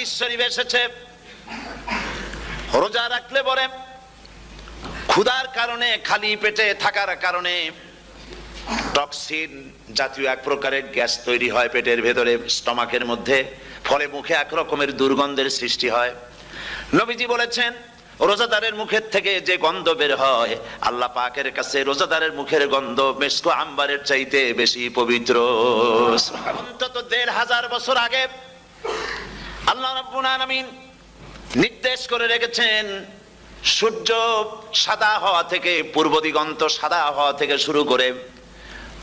হাদিস শরীফে এসেছে রোজা রাখলে পরে ক্ষুধার কারণে, খালি পেটে থাকার কারণে টক্সিন জাতীয় এক প্রকারের গ্যাস তৈরি হয় পেটের ভেতরে, স্টমাকের মধ্যে, ফলে মুখে এক রকমের দুর্গন্ধের সৃষ্টি হয়। নবীজি বলেছেন রোজাদারের মুখের থেকে যে গন্ধ বের হয় আল্লাহ পাকের কাছে রোজাদারের মুখের গন্ধ মিস্ক আম্বারের চাইতে বেশি পবিত্র। অন্তত ১৫০০ বছর আগে আল্লাহ রাব্বুল আলামিন নির্দেশ করে রেখেছেন সূর্য সাদা হওয়া থেকে, পূর্ব দিগন্ত সাদা হওয়া থেকে শুরু করে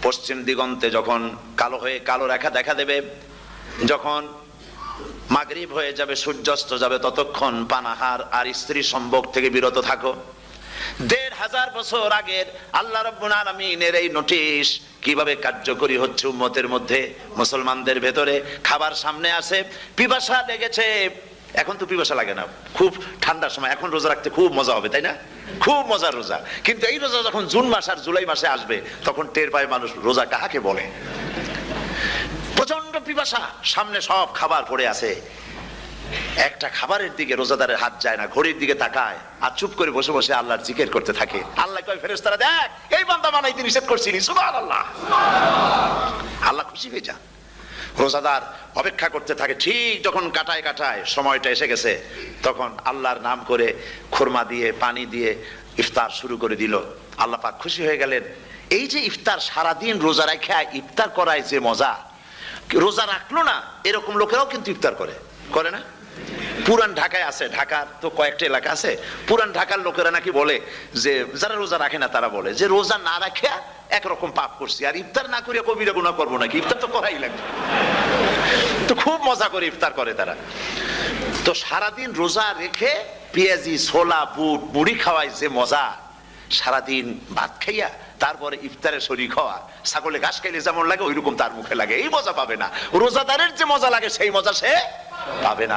পশ্চিম দিগন্তে যখন কালো হয়ে কালো রেখা দেখা দেবে, যখন মাগরিব হয়ে যাবে, সূর্যাস্ত যাবে, ততক্ষণ পানাহার আর স্ত্রী সম্ভোগ থেকে বিরত থাকো। ১৫০০ বছর আগের আল্লাহ রাব্বুল আলামিনের এই নোটিশ কিভাবে কার্যকরী হচ্ছে উম্মতের মধ্যে, মুসলমানদের ভেতরে। খাবার সামনে আসে, পিপাসা লেগেছে, এখন তো পিপাসা লাগে না, খুব ঠান্ডার সময়, এখন রোজা রাখতে খুব মজা হবে, তাই না? খুব মজার রোজা। কিন্তু এই রোজা যখন জুন মাস আর জুলাই মাসে আসবে তখন টের পায় মানুষ রোজা কাহাকে বলে। প্রচন্ড পিপাসা, সামনে সব খাবার পড়ে আছে, একটা খাবারের দিকে রোজাদারের হাত যায় না, ঘড়ির দিকে তাকায় আর চুপ করে বসে বসে আল্লাহর জিকির করতে থাকে। আল্লাহ কয় ফেরেশতারা, দেখ এই বান্দা বানাইতে নিষেধ করছিলি, সুবহানাল্লাহ। আল্লাহ খুশি হয়ে যান। রোজাদার অপেক্ষা করতে থাকে, ঠিক যখন কাটায় কাটায় সময়টা এসে গেছে তখন আল্লাহর নাম করে খুরমা দিয়ে পানি দিয়ে ইফতার শুরু করে দিল। আল্লাহ পাক খুশি হয়ে গেলেন। এই যে ইফতার, সারাদিন রোজা রাখা ইফতার করায় যে মজা, রোজা রাখলো না এরকম লোকেরাও কিন্তু ইফতার করে, করে না? পুরান ঢাকায় আছে, ঢাকার তো কয়েকটা এলাকা আছে, পুরান ঢাকার লোকেরা নাকি বলে যে যারা রোজা রাখে না তারা বলে যে রোজা না রাখে একরকম পাপ করছি, আর ইফতার না করিয়া কবিরা গুনাহ করবো নাকি, ইফতার তো করাই লাগবে। তো খুব মজা করে ইফতার করে তারা। তো সারাদিন রোজা রেখে পেঁয়াজি, ছোলা, বুট, মুড়ি খাওয়ায় যে মজা, সারাদিন ভাত খাইয়া তারপরে ইফতারে শরীক হওয়া, ছাগলে ঘাস খাইলে যেমন লাগে ওইরকম তার মুখে লাগে, এই মজা পাবে না। রোজাদারের যে মজা লাগে সেই মজা সে পাবে না।